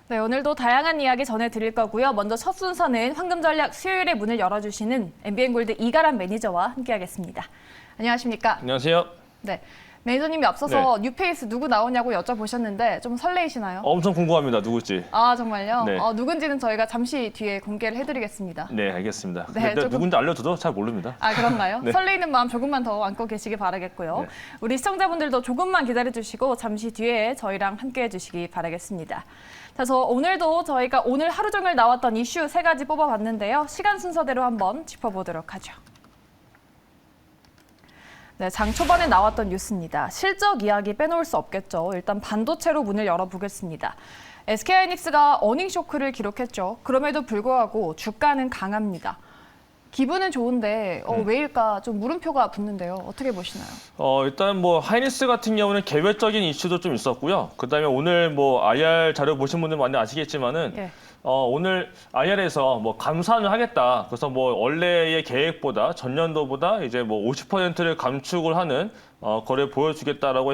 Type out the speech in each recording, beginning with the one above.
네, 오늘도 다양한 이야기 전해드릴 거고요. 먼저 첫 순서는 황금전략 수요일에 문을 열어주시는 MBN골드 이가람 매니저와 함께하겠습니다. 안녕하십니까? 안녕하세요. 네, 매니저님이 앞서서 뉴페이스 누구 나오냐고 여쭤보셨는데 좀 설레이시나요? 엄청 궁금합니다. 누굴지. 아, 정말요? 네. 누군지는 저희가 잠시 뒤에 공개를 해드리겠습니다. 네, 알겠습니다. 네, 근데 조금- 누군지 알려줘도 잘 모릅니다. 아, 그런가요? 네. 설레이는 마음 조금만 더 안고 계시기 바라겠고요. 네. 우리 시청자분들도 조금만 기다려주시고 잠시 뒤에 저희랑 함께해 주시기 바라겠습니다. 자, 오늘도 저희가 오늘 하루 종일 나왔던 이슈 3가지 뽑아봤는데요. 시간 순서대로 한번 짚어보도록 하죠. 네, 장 초반에 나왔던 뉴스입니다. 실적 이야기 빼놓을 수 없겠죠. 일단 반도체로 문을 열어보겠습니다. SK하이닉스가 어닝 쇼크를 기록했죠. 그럼에도 불구하고 주가는 강합니다. 기분은 좋은데 왜일까 좀 물음표가 붙는데요. 어떻게 보시나요? 일단 뭐 하이닉스 같은 경우는 개별적인 이슈도 좀 있었고요. 그다음에 오늘 뭐 IR 자료 보신 분들 많이 아시겠지만은 예. 오늘 IR에서 뭐 감산을 하겠다. 그래서 뭐 원래의 계획보다 전년도보다 이제 뭐 50%를 감축을 하는 거래 보여주겠다라고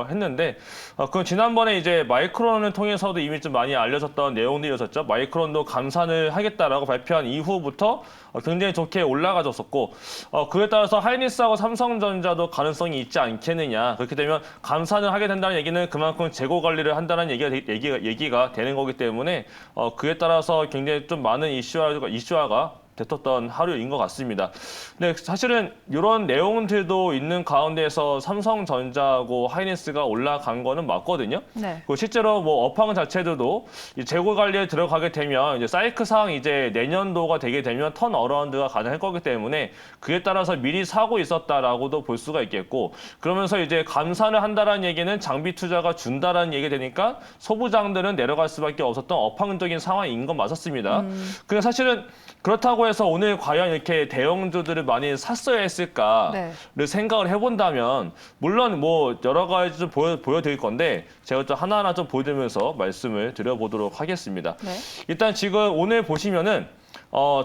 했는데 그건 지난번에 이제 마이크론을 통해서도 이미 좀 많이 알려졌던 내용들이었었죠. 마이크론도 감산을 하겠다라고 발표한 이후부터 굉장히 좋게 올라가졌었고 그에 따라서 하이닉스하고 삼성전자도 가능성이 있지 않겠느냐. 그렇게 되면 감산을 하게 된다는 얘기는 그만큼 재고 관리를 한다는 얘기가 되는 거기 때문에 그에 따라서 굉장히 좀 많은 이슈화가 됐었던 하루인 것 같습니다. 근데 사실은 이런 내용들도 있는 가운데서 삼성전자하고 하이닉스가 올라간 거는 맞거든요. 네. 그리고 실제로 뭐 업황 자체도 이 재고 관리에 들어가게 되면 이제 사이클상 이제 내년도가 되게 되면 턴 어라운드가 가능할 거기 때문에 그에 따라서 미리 사고 있었다라고도 볼 수가 있겠고 그러면서 이제 감산을 한다라는 얘기는 장비 투자가 준다라는 얘기 되니까 소부장들은 내려갈 수밖에 없었던 업황적인 상황인 건 맞았습니다. 근데 사실은 그렇다고 해서 오늘 과연 이렇게 대형주들을 많이 샀어야 했을까를 네. 생각을 해본다면 물론 뭐 여러 가지 좀 보여드릴 건데 제가 좀 하나하나 좀 보여드리면서 말씀을 드려보도록 하겠습니다. 네. 일단 지금 오늘 보시면은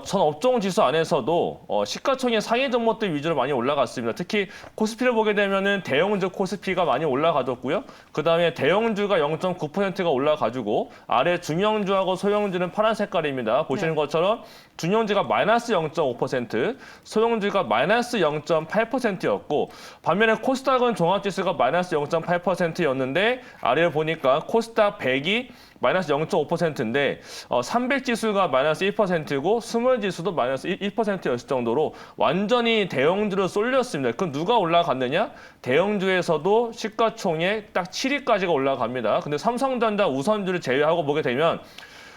전 업종 지수 안에서도 시가총액 상위 종목들 위주로 많이 올라갔습니다. 특히 코스피를 보게 되면은 대형주 코스피가 많이 올라가졌고요. 그 다음에 대형주가 0.9%가 올라가지고 아래 중형주하고 소형주는 파란 색깔입니다. 보시는 네. 것처럼 중형주가 마이너스 0.5%, 소형주가 마이너스 0.8%였고 반면에 코스닥은 종합지수가 마이너스 0.8%였는데 아래를 보니까 코스닥 100이 마이너스 0.5%인데 300지수가 마이너스 1%고 스몰지수도 마이너스 1%였을 정도로 완전히 대형주로 쏠렸습니다. 그럼 누가 올라갔느냐? 대형주에서도 시가총액 딱 7위까지가 올라갑니다. 근데 삼성전자 우선주를 제외하고 보게 되면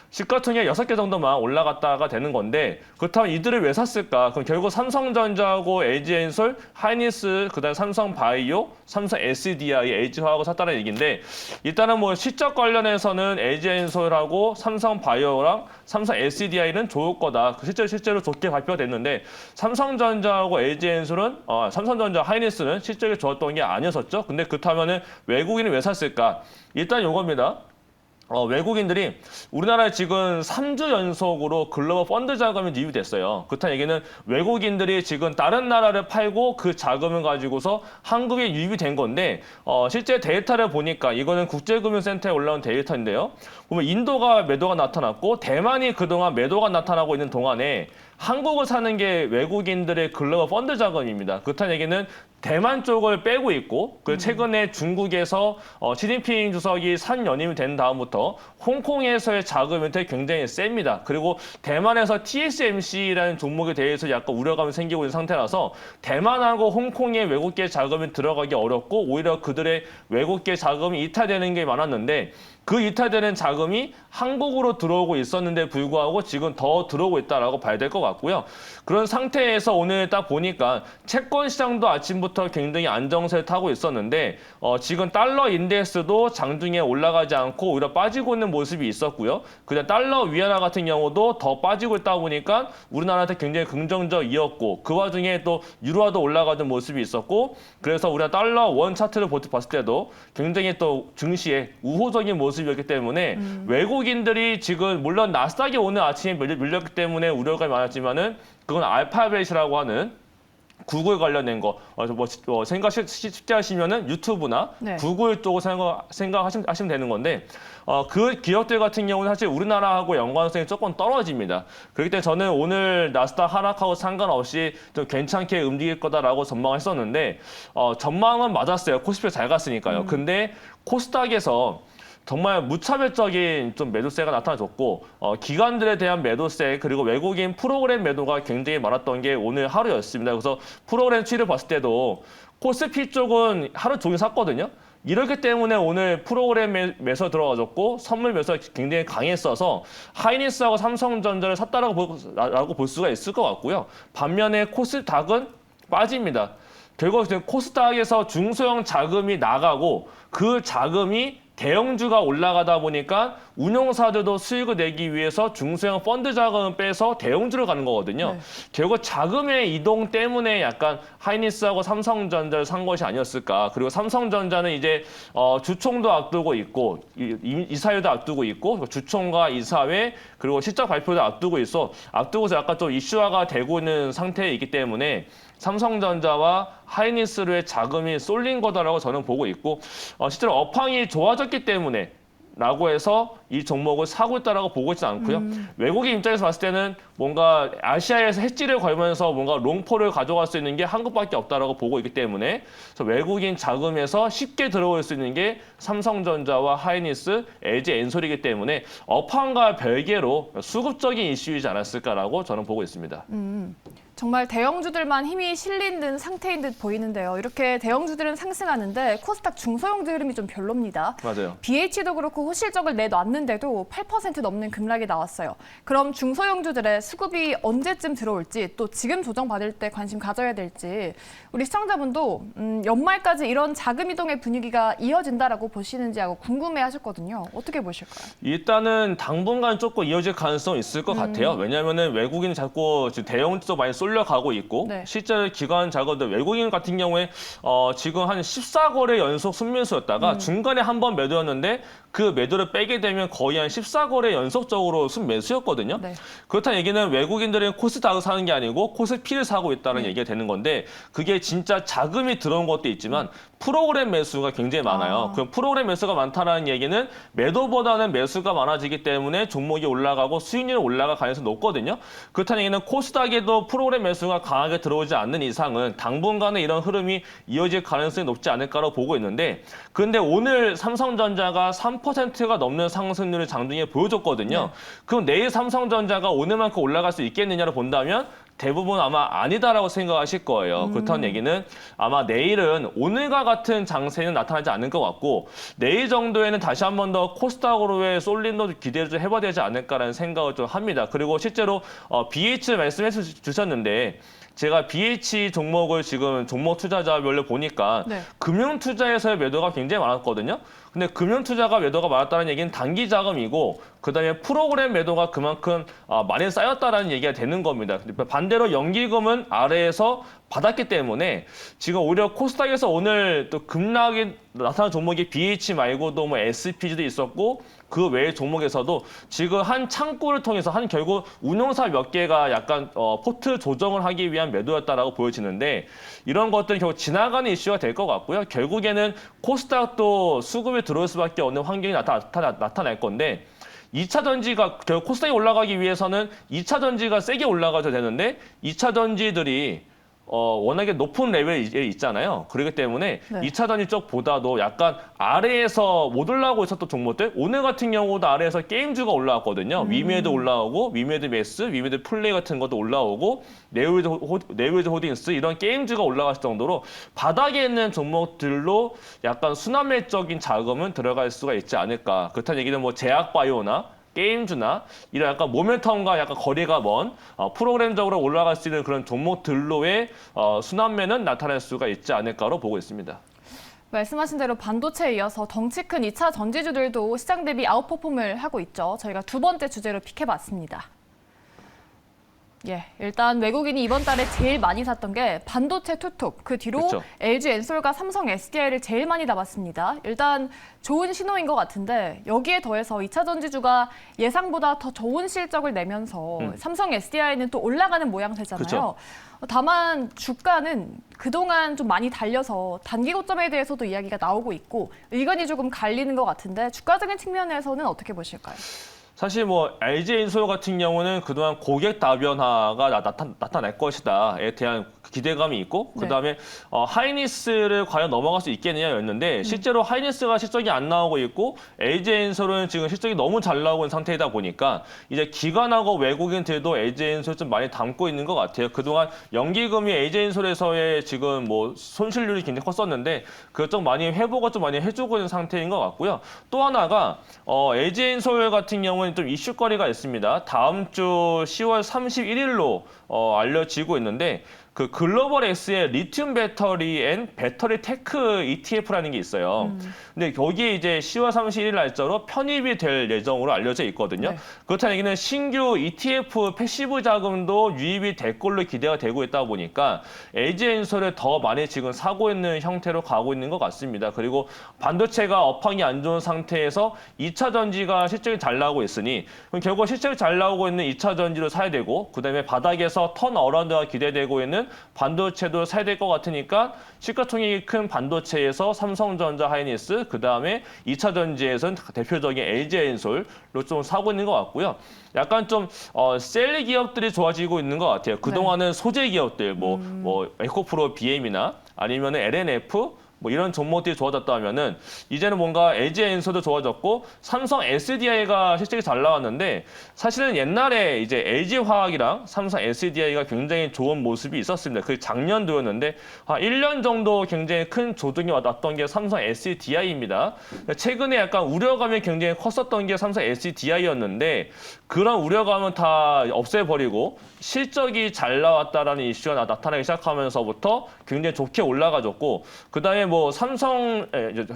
시가총액 6개 정도만 올라갔다가 되는 건데 그렇다면 이들을 왜 샀을까? 그럼 결국 삼성전자하고 LG엔솔, 하이닉스, 그다음 삼성바이오, 삼성 SDI, LG화학을 샀다는 얘기인데 일단은 뭐 실적 관련해서는 LG엔솔하고 삼성바이오랑 삼성 SDI는 좋을 거다. 실제로 좋게 발표가 됐는데 삼성전자하고 LG엔솔은 삼성전자, 하이닉스는 실적이 좋았던 게 아니었었죠. 근데 그렇다면은 외국인은 왜 샀을까? 일단 요겁니다. 외국인들이 우리나라에 지금 3주 연속으로 글로벌 펀드 자금이 유입됐어요. 그렇다는 얘기는 외국인들이 지금 다른 나라를 팔고 그 자금을 가지고서 한국에 유입이 된 건데 실제 데이터를 보니까 이거는 국제금융센터에 올라온 데이터인데요. 보면 인도가 매도가 나타났고 대만이 그동안 매도가 나타나고 있는 동안에 한국을 사는 게 외국인들의 글로벌 펀드 자금입니다. 그렇다는 얘기는 대만 쪽을 빼고 있고 최근에 중국에서 시진핑 주석이 산 연임이 된 다음부터 홍콩에서의 자금이 굉장히 셉니다. 그리고 대만에서 TSMC라는 종목에 대해서 약간 우려감이 생기고 있는 상태라서 대만하고 홍콩의 외국계 자금이 들어가기 어렵고 오히려 그들의 외국계 자금이 이탈되는 게 많았는데 그 이탈되는 자금이 한국으로 들어오고 있었는데 불구하고 지금 더 들어오고 있다라고 봐야 될 것 같고요. 그런 상태에서 오늘 딱 보니까 채권 시장도 아침부터 굉장히 안정세를 타고 있었는데 지금 달러 인덱스도 장중에 올라가지 않고 오히려 빠지고 있는 모습이 있었고요. 그다음 달러 위안화 같은 경우도 더 빠지고 있다 보니까 우리나라한테 굉장히 긍정적이었고 그 와중에 또 유로화도 올라가는 모습이 있었고 그래서 우리가 달러 원 차트를 봤을 때도 굉장히 또 증시에 우호적인 모습이었기 때문에 외국인들이 지금 물론 나스닥이 오늘 아침에 밀렸기 때문에 우려가 많았지만은 그건 알파벳이라고 하는 구글 관련된 거, 생각 쉽게 하시면은 유튜브나 네. 구글 쪽을 생각하시면 되는 건데, 그 기업들 같은 경우는 사실 우리나라하고 연관성이 조금 떨어집니다. 그렇기 때문에 저는 오늘 나스닥 하락하고 상관없이 좀 괜찮게 움직일 거다라고 전망했었는데, 전망은 맞았어요. 코스피가 잘 갔으니까요. 근데 코스닥에서 정말 무차별적인 좀 매도세가 나타나줬고 기관들에 대한 매도세 그리고 외국인 프로그램 매도가 굉장히 많았던 게 오늘 하루였습니다. 그래서 프로그램 추이를 봤을 때도 코스피 쪽은 하루 종일 샀거든요. 이렇기 때문에 오늘 프로그램 매수 들어가졌고 선물 매수가 굉장히 강했어서 하이닉스하고 삼성전자를 샀다라고 볼 수가 있을 것 같고요. 반면에 코스닥은 빠집니다. 결국 코스닥에서 중소형 자금이 나가고 그 자금이 대형주가 올라가다 보니까 운용사들도 수익을 내기 위해서 중소형 펀드 자금을 빼서 대형주를 가는 거거든요. 네. 결국 자금의 이동 때문에 약간 하이닉스하고 삼성전자를 산 것이 아니었을까. 그리고 삼성전자는 이제 주총도 앞두고 있고 이사회도 앞두고 있고 주총과 이사회 그리고 실적 발표도 앞두고서 약간 좀 이슈화가 되고 있는 상태에 있기 때문에 삼성전자와 하이닉스의 자금이 쏠린 거다라고 저는 보고 있고 실제로 업황이 좋아졌기 때문에 라고 해서 이 종목을 사고 있다라고 보고 있지 않고요. 외국인 입장에서 봤을 때는 뭔가 아시아에서 해지를 걸면서 뭔가 롱포를 가져갈 수 있는 게 한국밖에 없다라고 보고 있기 때문에 외국인 자금에서 쉽게 들어올 수 있는 게 삼성전자와 하이닉스, LG 엔솔이기 때문에 업황과 별개로 수급적인 이슈이지 않았을까라고 저는 보고 있습니다. 정말 대형주들만 힘이 실린 듯 상태인 듯 보이는데요. 이렇게 대형주들은 상승하는데 코스닥 중소형주 흐름이 좀 별로입니다. 맞아요. BH도 그렇고 호실적을 내놨는데도 8% 넘는 급락이 나왔어요. 그럼 중소형주들의 수급이 언제쯤 들어올지 또 지금 조정받을 때 관심 가져야 될지 우리 시청자분도 연말까지 이런 자금 이동의 분위기가 이어진다라고 보시는지 하고 궁금해하셨거든요. 어떻게 보실까요? 일단은 당분간 조금 이어질 가능성이 있을 것 같아요. 왜냐하면 외국인이 자꾸 대형주 쪽 많이 쏠려가고 있고 네. 실제 기관 자금들 외국인 같은 경우에 지금 한 14거래 연속 순매수였다가 중간에 한 번 매도였는데 그 매도를 빼게 되면 거의 한 14거래 연속적으로 순매수였거든요. 네. 그렇다는 얘기는 외국인들은 코스닥을 사는 게 아니고 코스피를 사고 있다는 얘기가 되는 건데 그게 진짜 자금이 들어온 것도 있지만 프로그램 매수가 굉장히 많아요. 그럼 프로그램 매수가 많다는 얘기는 매도보다는 매수가 많아지기 때문에 종목이 올라가고 수익률이 올라갈 가능성이 높거든요. 그렇다는 얘기는 코스닥에도 프로그램 매수가 강하게 들어오지 않는 이상은 당분간은 이런 흐름이 이어질 가능성이 높지 않을까라고 보고 있는데 그런데 오늘 삼성전자가 3%가 넘는 상승률을 장중에 보여줬거든요. 네. 그럼 내일 삼성전자가 오늘만큼 올라갈 수 있겠느냐를 본다면 대부분 아마 아니다라고 생각하실 거예요. 그렇다는 얘기는 아마 내일은 오늘과 같은 장세는 나타나지 않을 것 같고 내일 정도에는 다시 한 번 더 코스닥으로의 쏠림도 기대를 좀 해봐야 되지 않을까라는 생각을 좀 합니다. 그리고 실제로 BH 말씀해 주셨는데 제가 BH 종목을 지금 종목 투자자별로 보니까 네. 금융투자에서의 매도가 굉장히 많았거든요. 근데 금융투자가 매도가 많았다는 얘기는 단기 자금이고 그다음에 프로그램 매도가 그만큼 많이 쌓였다라는 얘기가 되는 겁니다. 반대로 연기금은 아래에서 받았기 때문에 지금 오히려 코스닥에서 오늘 또 급락이 나타난 종목이 BH 말고도 뭐 SPG도 있었고 그 외의 종목에서도 지금 한 창구를 통해서 한 결국 운용사 몇 개가 약간 포트 조정을 하기 위한 매도였다라고 보여지는데 이런 것들은 결국 지나가는 이슈가 될 것 같고요. 결국에는 코스닥도 수급이 들어올 수밖에 없는 환경이 나타날 건데 2차 전지가 결국 코스닥이 올라가기 위해서는 2차 전지가 세게 올라가야 되는데 2차 전지들이 워낙에 높은 레벨에 있잖아요. 그렇기 때문에 네. 2차 전지 쪽보다도 약간 아래에서 못 올라오고 있었던 종목들 오늘 같은 경우도 아래에서 게임주가 올라왔거든요. 위메드 올라오고 위메드 매스, 위메드 플레이 같은 것도 올라오고 네오웨즈 호딩스 이런 게임주가 올라갔을 정도로 바닥에 있는 종목들로 약간 순환매적인 자금은 들어갈 수가 있지 않을까. 그렇다는 얘기는 뭐 제약바이오나 게임주나 이런 약간 모멘텀과 약간 거리가 먼 프로그램적으로 올라갈 수 있는 그런 종목들로의 순환매는 나타날 수가 있지 않을까로 보고 있습니다. 말씀하신 대로 반도체에 이어서 덩치 큰 2차 전지주들도 시장 대비 아웃퍼폼을 하고 있죠. 저희가 두 번째 주제로 픽해봤습니다. 예, 일단 외국인이 이번 달에 제일 많이 샀던 게 반도체 투톱, 그 뒤로 그렇죠. LG 엔솔과 삼성 SDI를 제일 많이 담았습니다. 일단 좋은 신호인 것 같은데 여기에 더해서 2차 전지주가 예상보다 더 좋은 실적을 내면서 삼성 SDI는 또 올라가는 모양새잖아요. 그렇죠. 다만 주가는 그동안 좀 많이 달려서 단기 고점에 대해서도 이야기가 나오고 있고 의견이 조금 갈리는 것 같은데 주가적인 측면에서는 어떻게 보실까요? 사실 뭐 LG엔솔 같은 경우는 그동안 고객 다변화가 나타날 것이다에 대한 기대감이 있고 네. 그다음에 하이닉스를 과연 넘어갈 수 있겠느냐였는데 실제로 하이닉스가 실적이 안 나오고 있고 LG엔솔은 지금 실적이 너무 잘 나오고 있는 상태이다 보니까 이제 기관하고 외국인들도 LG엔솔 좀 많이 담고 있는 것 같아요. 그동안 연기금이 LG엔솔에서의 지금 뭐 손실률이 굉장히 컸었는데 그것 좀 많이 회복을 좀 많이 해주고 있는 상태인 것 같고요. 또 하나가 LG엔솔 같은 경우는 좀 이슈거리가 있습니다. 다음 주 10월 31일로 알려지고 있는데 그 글로벌 X의 리튬 배터리 앤 배터리 테크 ETF라는 게 있어요. 근데 여기에 이제 10월 31일 날짜로 편입이 될 예정으로 알려져 있거든요. 네. 그렇다는 얘기는 신규 ETF 패시브 자금도 유입이 될 걸로 기대가 되고 있다 보니까 LG엔솔을 더 많이 지금 사고 있는 형태로 가고 있는 것 같습니다. 그리고 반도체가 업황이 안 좋은 상태에서 2차 전지가 실적이 잘 나오고 있으니 그럼 결국 실적이 잘 나오고 있는 2차 전지로 사야 되고 그다음에 바닥에서 턴어라운드가 기대되고 있는 반도체도 사야 될 것 같으니까 시가총액이 큰 반도체에서 삼성전자 하이닉스 그다음에 2차 전지에서는 대표적인 LG엔솔로 좀 사고 있는 것 같고요. 약간 좀 셀리 기업들이 좋아지고 있는 것 같아요. 그동안은 소재 기업들 뭐 에코프로 BM이나 아니면은 LNF 뭐 이런 종목들이 좋아졌다면은 이제는 뭔가 LG엔솔도 좋아졌고 삼성 SDI가 실적이 잘 나왔는데 사실은 옛날에 이제 LG화학이랑 삼성 SDI가 굉장히 좋은 모습이 있었습니다. 그게 작년도였는데 한 1년 정도 굉장히 큰 조정이 왔던 게 삼성 SDI입니다. 최근에 약간 우려감이 굉장히 컸었던 게 삼성 SDI였는데 그런 우려감은 다 없애버리고 실적이 잘 나왔다라는 이슈가 나타나기 시작하면서부터 굉장히 좋게 올라가졌고 그다음에 뭐 삼성,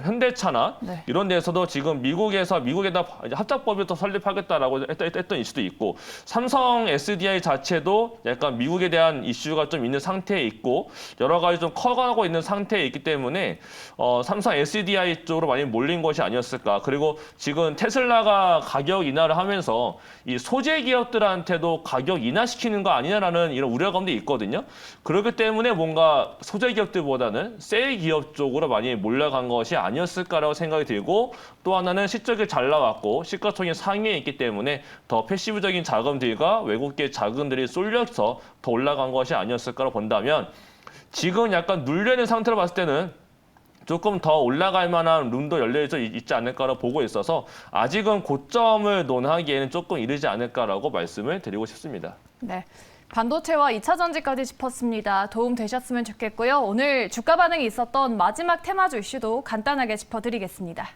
현대차나 네. 이런 데서도 지금 미국에다 합작법을 또 설립하겠다라고 했던 이슈도 있고 삼성 SDI 자체도 약간 미국에 대한 이슈가 좀 있는 상태에 있고 여러 가지 좀 커가고 있는 상태에 있기 때문에 삼성 SDI 쪽으로 많이 몰린 것이 아니었을까. 그리고 지금 테슬라가 가격 인하를 하면서 이 소재 기업들한테도 가격 인하시키는 거 아니냐라는 이런 우려감도 있거든요. 그렇기 때문에 뭔가 소재 기업들보다는 셀 기업 쪽으로 많이 몰려간 것이 아니었을까라고 생각이 들고 또 하나는 실적이 잘 나왔고 시가총액 상위에 있기 때문에 더 패시브적인 자금들과 외국계 자금들이 쏠려서 더 올라간 것이 아니었을까로 본다면 지금 약간 눌려있는 상태로 봤을 때는 조금 더 올라갈 만한 룸도 열려져 있지 않을까라고 보고 있어서 아직은 고점을 논하기에는 조금 이르지 않을까라고 말씀을 드리고 싶습니다. 네. 반도체와 2차 전지까지 짚었습니다. 도움 되셨으면 좋겠고요. 오늘 주가 반응이 있었던 마지막 테마주 이슈도 간단하게 짚어드리겠습니다.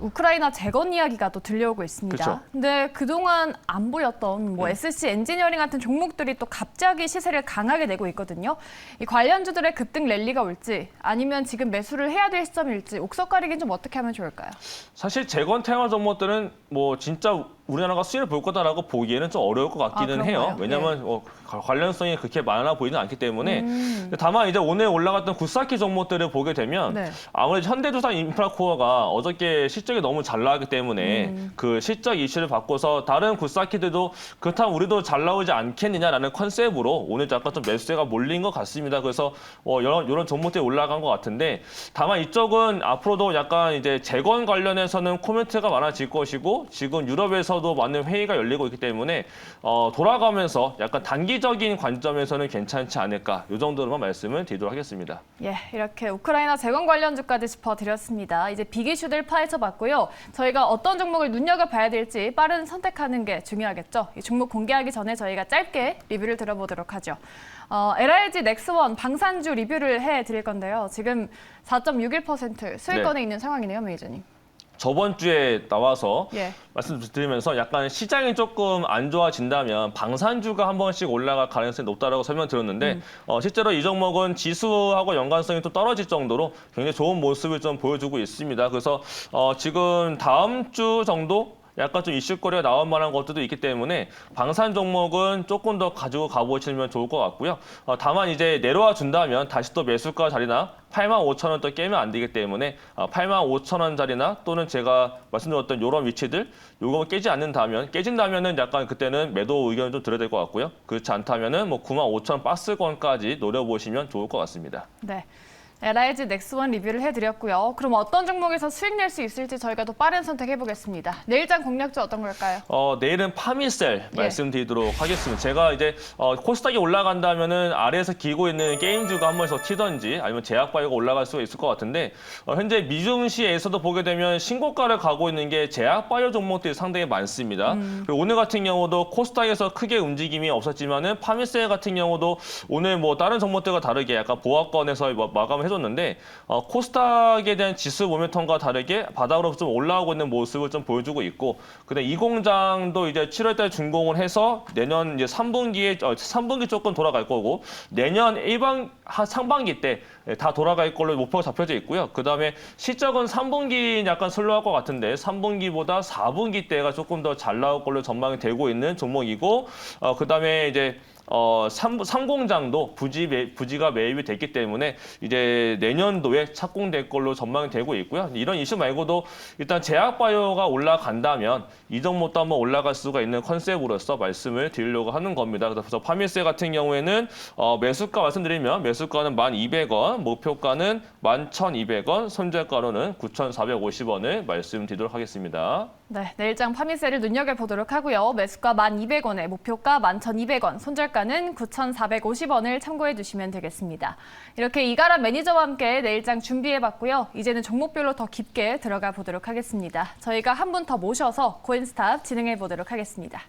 우크라이나 재건 이야기가 또 들려오고 있습니다. 그쵸. 근데 그동안 안 보였던 뭐 SC 엔지니어링 같은 종목들이 또 갑자기 시세를 강하게 내고 있거든요. 이 관련주들의 급등 랠리가 올지 아니면 지금 매수를 해야 될 시점일지 옥석 가리기는 좀 어떻게 하면 좋을까요? 사실 재건 테마 종목들은 뭐 진짜 우리나라가 수혜를 볼 거다라고 보기에는 좀 어려울 것 같기는 해요. 그런가요? 왜냐하면 관련성이 그렇게 많아 보이는 않기 때문에 다만 이제 오늘 올라갔던 굿사키 종목들을 보게 되면 네. 아무래도 현대두산 인프라코어가 어저께 실적이 너무 잘 나왔기 때문에 그 실적 이슈를 받고서 다른 굿사키들도 그렇다면 우리도 잘 나오지 않겠느냐라는 컨셉으로 오늘 약간 좀 매수세가 몰린 것 같습니다. 그래서 이런 종목들이 올라간 것 같은데 다만 이쪽은 앞으로도 약간 이제 재건 관련해서는 코멘트가 많아질 것이고 지금 유럽에서도 많은 회의가 열리고 있기 때문에 돌아가면서 약간 단기적인 관점에서는 괜찮지 않을까 이 정도로만 말씀을 드리도록 하겠습니다. 예, 이렇게 우크라이나 재건 관련주까지 짚어드렸습니다. 이제 빅 이슈들 파헤쳐봤고요. 저희가 어떤 종목을 눈여겨봐야 될지 빠른 선택하는 게 중요하겠죠. 이 종목 공개하기 전에 저희가 짧게 리뷰를 들어보도록 하죠. LIG 넥스원 방산주 리뷰를 해드릴 건데요. 지금 4.61% 수익권에 네. 있는 상황이네요, 매니저님. 저번 주에 나와서 예. 말씀드리면서 약간 시장이 조금 안 좋아진다면 방산주가 한 번씩 올라갈 가능성이 높다라고 설명드렸는데 실제로 이 종목은 지수하고 연관성이 좀 떨어질 정도로 굉장히 좋은 모습을 좀 보여주고 있습니다. 그래서 지금 다음 주 정도 약간 좀 이슈거리가 나올 만한 것들도 있기 때문에 방산 종목은 조금 더 가지고 가보시면 좋을 것 같고요. 다만 이제 내려와 준다면 다시 또 매수가 자리나 85,000원 또 깨면 안 되기 때문에 85,000원 자리나 또는 제가 말씀드렸던 이런 위치들 요거 깨진다면은 약간 그때는 매도 의견을 좀 드려야 될 것 같고요. 그렇지 않다면은 뭐 95,000원 박스권까지 노려보시면 좋을 것 같습니다. 네. LIG 넥스원 리뷰를 해드렸고요. 그럼 어떤 종목에서 수익 낼 수 있을지 저희가 또 빠른 선택해보겠습니다. 내일장 공략주 어떤 걸까요? 내일은 파미셀 말씀드리도록 하겠습니다. 제가 이제 코스닥이 올라간다면은 아래에서 기고 있는 게임주가 한 번씩 튀던지 아니면 제약바이오가 올라갈 수가 있을 것 같은데 현재 미증시에서도 보게 되면 신고가를 가고 있는 게 제약바이오 종목들이 상당히 많습니다. 그리고 오늘 같은 경우도 코스닥에서 크게 움직임이 없었지만은 파미셀 같은 경우도 오늘 뭐 다른 종목들과 다르게 약간 보합권에서 마감을 해줬는데 코스닥에 대한 지수 모멘텀과 다르게 바닥으로 좀 올라오고 있는 모습을 좀 보여주고 있고 근데 이 공장도 이제 7월달 준공을 해서 내년 이제 3분기 조금 돌아갈 거고 내년 상반기 때 다 돌아갈 걸로 목표가 잡혀져 있고요. 그다음에 실적은 3분기 약간 슬로우할 것 같은데 3분기보다 4분기 때가 조금 더 잘 나올 걸로 전망이 되고 있는 종목이고 그다음에 이제 3공장도 부지가 매입이 됐기 때문에 이제 내년도에 착공될 걸로 전망이 되고 있고요. 이런 이슈 말고도 일단 제약바이오가 올라간다면 이 종목도 한번 올라갈 수가 있는 컨셉으로서 말씀을 드리려고 하는 겁니다. 그래서 파미셀 같은 경우에는 매수가 말씀드리면 매수가는 1,200원, 목표가는 11,200원, 손절가로는 9,450원을 말씀드리도록 하겠습니다. 네, 내일장 파미셀을 눈여겨보도록 하고요. 매수가 1,200원에 목표가 11,200원, 손절가는 9,450원을 참고해 주시면 되겠습니다. 이렇게 이가람 매니저와 함께 내일장 준비해봤고요. 이제는 종목별로 더 깊게 들어가 보도록 하겠습니다. 저희가 한 분 더 모셔서 코인스탑 진행해 보도록 하겠습니다.